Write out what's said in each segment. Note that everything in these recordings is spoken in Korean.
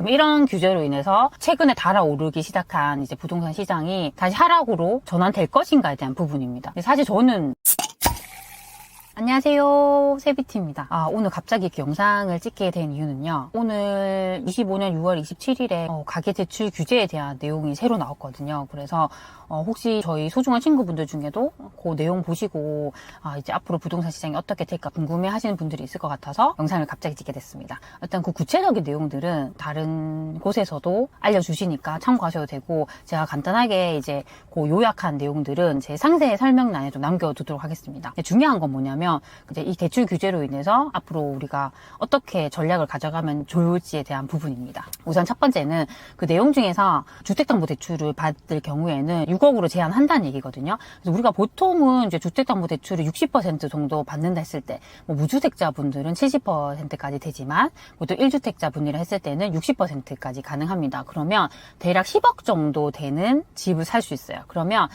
그럼 이런 규제로 인해서 최근에 달아오르기 시작한 이제 부동산 시장이 다시 하락으로 전환될 것인가에 대한 부분입니다. 사실 저는 안녕하세요, 세비티입니다. 오늘 갑자기 이렇게 영상을 찍게 된 이유는요, 오늘 25년 6월 27일에 가계대출 규제에 대한 내용이 새로 나왔거든요. 그래서 혹시 저희 소중한 친구분들 중에도 그 내용 보시고 이제 앞으로 부동산 시장이 어떻게 될까 궁금해 하시는 분들이 있을 것 같아서 영상을 갑자기 찍게 됐습니다. 일단 그 구체적인 내용들은 다른 곳에서도 알려주시니까 참고하셔도 되고, 제가 간단하게 이제 그 요약한 내용들은 제 상세 설명란에 좀 남겨두도록 하겠습니다. 중요한 건 뭐냐면 이제 이 대출 규제로 인해서 앞으로 우리가 어떻게 전략을 가져가면 좋을지에 대한 부분입니다. 우선 첫 번째는 그 내용 중에서 주택담보대출을 받을 경우에는 6억으로 제한한다는 얘기거든요. 그래서 우리가 보통은 이제 주택담보대출을 60% 정도 받는다 했을 때, 뭐 무주택자분들은 70%까지 되지만 보통 1주택자분이라 했을 때는 60%까지 가능합니다. 그러면 대략 10억 정도 되는 집을 살 수 있어요. 그러면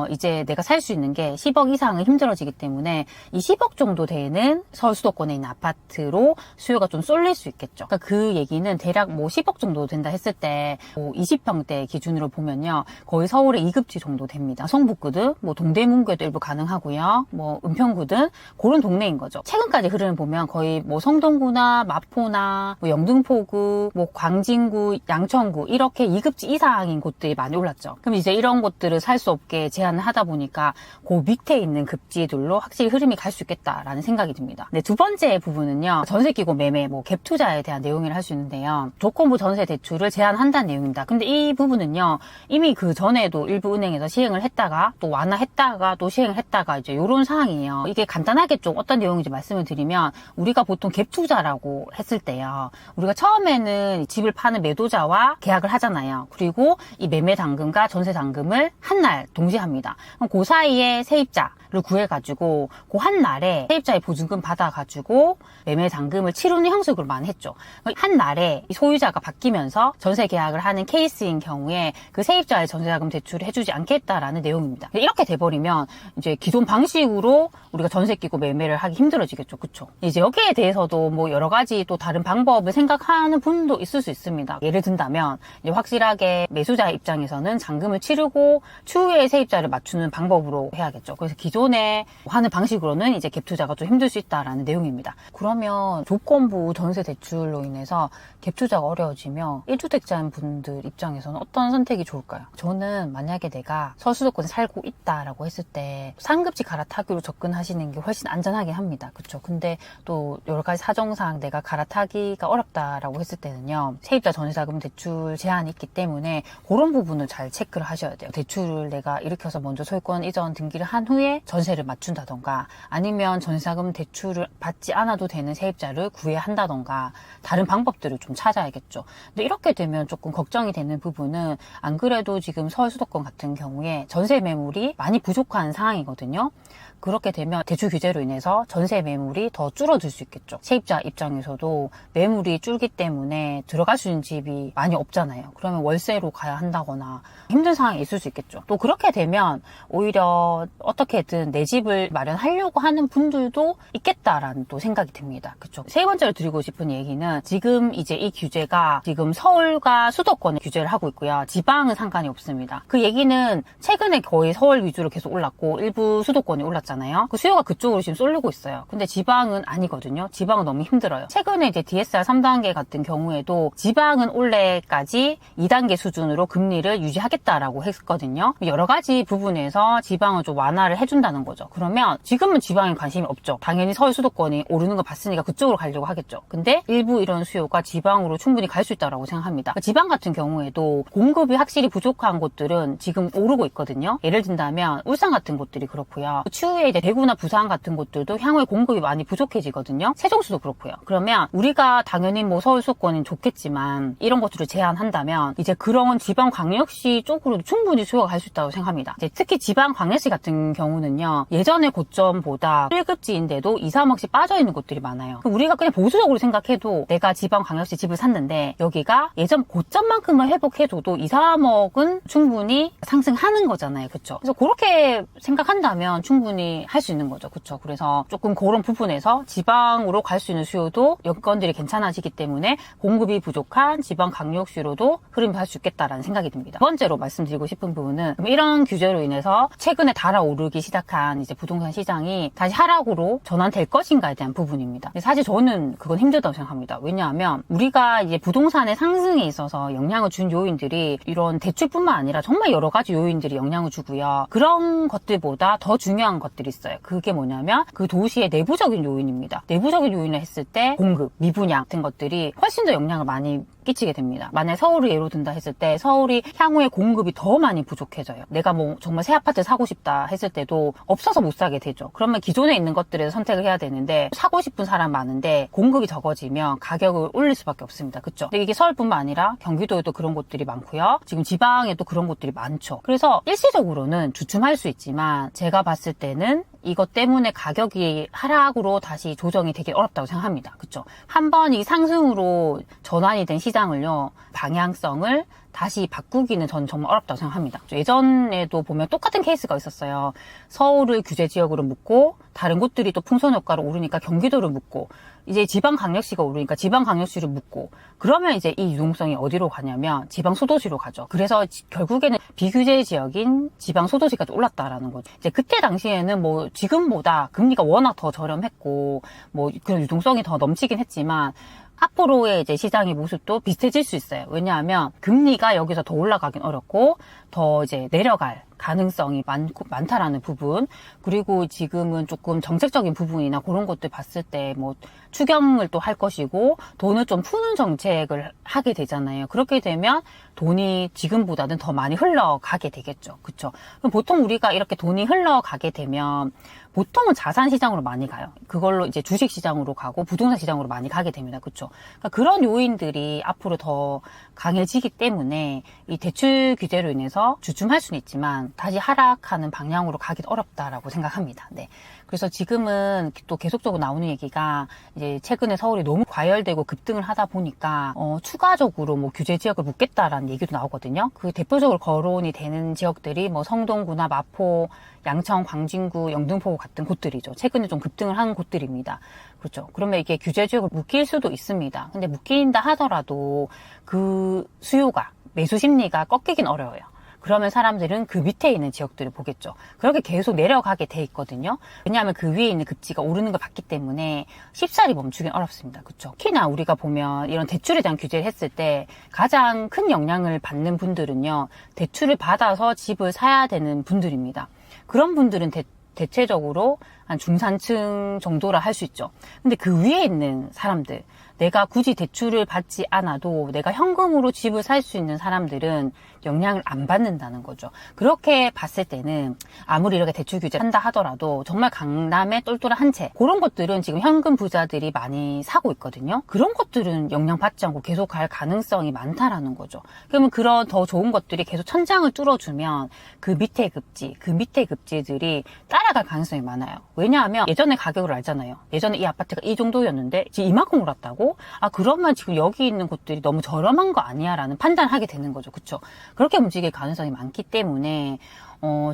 이제 내가 살 수 있는 게 10억 이상은 힘들어지기 때문에 이 10억 정도 되는 서울 수도권에 있는 아파트로 수요가 좀 쏠릴 수 있겠죠. 그러니까 그 얘기는 대략 뭐 10억 정도 된다 했을 때 뭐 20평대 기준으로 보면요, 거의 서울의 2급지 정도 됩니다. 성북구든 뭐 동대문구에도 일부 가능하고요, 뭐 은평구든 그런 동네인 거죠. 최근까지 흐름을 보면 거의 뭐 성동구나 마포나 뭐 영등포구, 뭐 광진구, 양천구 이렇게 2급지 이상인 곳들이 많이 올랐죠. 그럼 이제 이런 곳들을 살 수 없게 제한을 하다 보니까 그 밑에 있는 급지들로 확실히 흐름이 갈 수 있겠다라는 생각이 듭니다. 네, 두 번째 부분은요, 전세 끼고 매매, 뭐 갭 투자에 대한 내용이라 할 수 있는데요, 조건부 전세 대출을 제한한다는 내용입니다. 근데 이 부분은요, 이미 그 전에도 일부 은행에서 시행을 했다가 또 완화했다가 또 시행을 했다가 이제 이런 상황이에요. 이게 간단하게 좀 어떤 내용인지 말씀을 드리면, 우리가 보통 갭 투자라고 했을 때요, 우리가 처음에는 집을 파는 매도자와 계약을 하잖아요. 그리고 이 매매 당금과 전세 당금을 한 날 동시에 합니다. 그럼 그 사이에 세입자를 구해가지고 그 한 날에 세입자의 보증금 받아가지고 매매 당금을 치르는 형식으로 많이 했죠. 한 날에 소유자가 바뀌면서 전세 계약을 하는 케이스인 경우에 그 세입자의 전세자금 대출을 해주지 않겠다라는 내용입니다. 이렇게 돼버리면 이제 기존 방식으로 우리가 전세 끼고 매매를 하기 힘들어지겠죠. 그쵸? 이제 여기에 대해서도 뭐 여러 가지 또 다른 방법을 생각하는 분도 있을 수 있습니다. 예를 든다면 이제 확실하게 매수자 입장에서는 잔금을 치르고 추후에 세입자를 맞추는 방법으로 해야겠죠. 그래서 기존에 하는 방식으로는 이제 갭 투자가 좀 힘들 수 있다라는 내용입니다. 그러면 조건부 전세 대출로 인해서 갭 투자가 어려워지면 1주택자인 분들 입장에서는 어떤 선택이 좋을까요? 저는 만약에 내가 서수도권에 살고 있다라고 했을 때 상급지 갈아타기로 접근하시는 게 훨씬 안전하긴 합니다. 그렇죠? 근데 또 여러 가지 사정상 내가 갈아타기가 어렵다라고 했을 때는요, 세입자 전세자금 대출 제한이 있기 때문에 그런 부분을 잘 체크를 하셔야 돼요. 대출을 내가 일으켜서 먼저 소유권 이전 등기를 한 후에 전세를 맞춘다던가, 아니면 전세자금 대출을 받지 않아도 되는 세입자를 구해야 한다던가 다른 방법들을 좀 찾아야겠죠. 근데 이렇게 되면 조금 걱정이 되는 부분은, 안 그래도 지금 서울 수도권 같은 경우에 전세 매물이 많이 부족한 상황이거든요. 그렇게 되면 대출 규제로 인해서 전세 매물이 더 줄어들 수 있겠죠. 세입자 입장에서도 매물이 줄기 때문에 들어갈 수 있는 집이 많이 없잖아요. 그러면 월세로 가야 한다거나 힘든 상황이 있을 수 있겠죠. 또 그렇게 되면 오히려 어떻게든 내 집을 마련하려고 하는 분들도 있겠다라는 또 생각이 듭니다. 그쵸? 세 번째로 드리고 싶은 얘기는, 지금 이제 이 규제가 지금 서울과 수도권에 규제를 하고 있고요, 지방은 상관이 없습니다. 그 얘기는 최근에 거의 서울 위주로 계속 올랐고 일부 수도권이 올랐잖아요. 그 수요가 그쪽으로 지금 쏠리고 있어요. 근데 지방은 아니거든요. 지방은 너무 힘들어요. 최근에 이제 DSR 3단계 같은 경우에도 지방은 올해까지 2단계 수준으로 금리를 유지하겠다라고 했거든요. 여러 가지 부분에서 지방을 좀 완화를 해준다는 거죠. 그러면 지금은 지방에 관심이 없죠. 당연히 서울 수도권이 오르는 거 봤으니까 그쪽으로 가려고 하겠죠. 근데 일부 이런 수요가 지방으로 충분히 갈 수 있다고 생각합니다. 지방 같은 경우에도 공급이 확실히 부족한 곳들은 지금 오르고 있거든요. 예를 든다면 울산 같은 곳들이 그렇고요. 추후에 이제 대구나 부산 같은 곳들도 향후에 공급이 많이 부족해지거든요. 세종시도 그렇고요. 그러면 우리가 당연히 뭐 서울 수도권은 좋겠지만 이런 것들을 제한한다면 이제 그런 지방 광역시 쪽으로도 충분히 수요가 갈 수 있다고 생각합니다. 이제 특히 지방 광역시 같은 경우는요, 예전의 고점보다 수요가 1급지인데도 2, 3억씩 빠져있는 곳들이 많아요. 우리가 그냥 보수적으로 생각해도 내가 지방광역시 집을 샀는데 여기가 예전 고점만큼만 회복해줘도 2, 3억은 충분히 상승하는 거잖아요. 그쵸? 그래서 그렇게 생각한다면 충분히 할 수 있는 거죠. 그쵸? 그래서 조금 그런 부분에서 지방으로 갈 수 있는 수요도 여건들이 괜찮아지기 때문에 공급이 부족한 지방광역시로도 흐름이 갈 수 있겠다라는 생각이 듭니다. 두 번째로 말씀드리고 싶은 부분은 이런 규제로 인해서 최근에 달아오르기 시작한 이제 부동산 시장이 다시 하락으로 전환될 것인가에 대한 부분입니다. 사실 저는 그건 힘들다고 생각합니다. 왜냐하면 우리가 이제 부동산의 상승에 있어서 영향을 준 요인들이 이런 대출뿐만 아니라 정말 여러 가지 요인들이 영향을 주고요. 그런 것들보다 더 중요한 것들이 있어요. 그게 뭐냐면 그 도시의 내부적인 요인입니다. 내부적인 요인을 했을 때 공급, 미분양 같은 것들이 훨씬 더 영향을 많이 끼치게 됩니다. 만약 서울을 예로 든다 했을 때 서울이 향후에 공급이 더 많이 부족해져요. 내가 뭐 정말 새 아파트 사고 싶다 했을 때도 없어서 못 사게 되죠. 그러면 기존에 있는 것들에서 선택을 해야 되는데 사고 싶은 사람 많은데 공급이 적어지면 가격을 올릴 수밖에 없습니다. 그쵸? 근데 이게 서울뿐만 아니라 경기도에도 그런 곳들이 많고요. 지금 지방에도 그런 곳들이 많죠. 그래서 일시적으로는 주춤할 수 있지만 제가 봤을 때는 이것 때문에 가격이 하락으로 다시 조정이 되게 어렵다고 생각합니다. 그쵸? 한번 이 상승으로 전환이 된 시장을요, 방향성을 다시 바꾸기는 저는 정말 어렵다고 생각합니다. 예전에도 보면 똑같은 케이스가 있었어요. 서울을 규제 지역으로 묶고 다른 곳들이 또 풍선 효과로 오르니까 경기도를 묶고 이제 지방광역시가 오르니까 지방광역시를 묶고 그러면 이제 이 유동성이 어디로 가냐면 지방소도시로 가죠. 그래서 결국에는 비규제 지역인 지방소도시까지 올랐다라는 거죠. 이제 그때 당시에는 뭐 지금보다 금리가 워낙 더 저렴했고 뭐 그런 유동성이 더 넘치긴 했지만 앞으로의 이제 시장의 모습도 비슷해질 수 있어요. 왜냐하면 금리가 여기서 더 올라가긴 어렵고 더 이제 내려갈 가능성이 많다라는 부분, 그리고 지금은 조금 정책적인 부분이나 그런 것들 봤을 때 뭐 추경을 또 할 것이고 돈을 좀 푸는 정책을 하게 되잖아요. 그렇게 되면 돈이 지금보다는 더 많이 흘러가게 되겠죠. 그쵸? 그럼 보통 우리가 이렇게 돈이 흘러가게 되면 보통은 자산 시장으로 많이 가요. 그걸로 이제 주식 시장으로 가고 부동산 시장으로 많이 가게 됩니다. 그쵸? 그러니까 그런 요인들이 앞으로 더 강해지기 때문에 이 대출 규제로 인해서 주춤할 수는 있지만 다시 하락하는 방향으로 가긴 어렵다라고 생각합니다. 네. 그래서 지금은 또 계속적으로 나오는 얘기가 이제 최근에 서울이 너무 과열되고 급등을 하다 보니까 추가적으로 뭐 규제 지역을 묶겠다라는 얘기도 나오거든요. 그 대표적으로 거론이 되는 지역들이 뭐 성동구나 마포, 양천, 광진구, 영등포 같은 곳들이죠. 최근에 좀 급등을 한 곳들입니다. 그렇죠. 그러면 이게 규제 지역을 묶일 수도 있습니다. 근데 묶인다 하더라도 그 수요가, 매수 심리가 꺾이긴 어려워요. 그러면 사람들은 그 밑에 있는 지역들을 보겠죠. 그렇게 계속 내려가게 돼 있거든요. 왜냐하면 그 위에 있는 급지가 오르는 걸 봤기 때문에 쉽사리 멈추긴 어렵습니다. 그렇죠. 특히나 우리가 보면 이런 대출에 대한 규제를 했을 때 가장 큰 영향을 받는 분들은요, 대출을 받아서 집을 사야 되는 분들입니다. 그런 분들은 대체적으로 한 중산층 정도라 할 수 있죠. 근데 그 위에 있는 사람들, 내가 굳이 대출을 받지 않아도 내가 현금으로 집을 살 수 있는 사람들은 영향을 안 받는다는 거죠. 그렇게 봤을 때는 아무리 이렇게 대출 규제를 한다 하더라도 정말 강남의 똘똘한 한 채, 그런 것들은 지금 현금 부자들이 많이 사고 있거든요. 그런 것들은 영향받지 않고 계속 갈 가능성이 많다라는 거죠. 그러면 그런 더 좋은 것들이 계속 천장을 뚫어주면 그 밑에 급지들이 따라갈 가능성이 많아요. 왜냐하면 예전에 가격을 알잖아요. 예전에 이 아파트가 이 정도였는데 지금 이만큼 올랐다고? 아, 그러면 지금 여기 있는 곳들이 너무 저렴한 거 아니야? 라는 판단을 하게 되는 거죠. 그쵸? 그렇게 움직일 가능성이 많기 때문에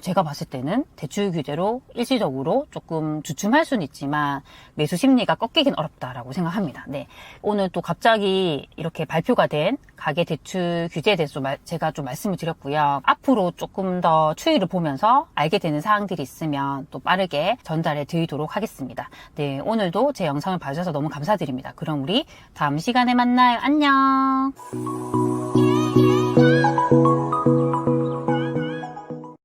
제가 봤을 때는 대출 규제로 일시적으로 조금 주춤할 수는 있지만 매수 심리가 꺾이긴 어렵다라고 생각합니다. 네. 오늘 또 갑자기 이렇게 발표가 된 가계 대출 규제에 대해서 제가 좀 말씀을 드렸고요. 앞으로 조금 더 추이를 보면서 알게 되는 사항들이 있으면 또 빠르게 전달해 드리도록 하겠습니다. 네. 오늘도 제 영상을 봐주셔서 너무 감사드립니다. 그럼 우리 다음 시간에 만나요. 안녕.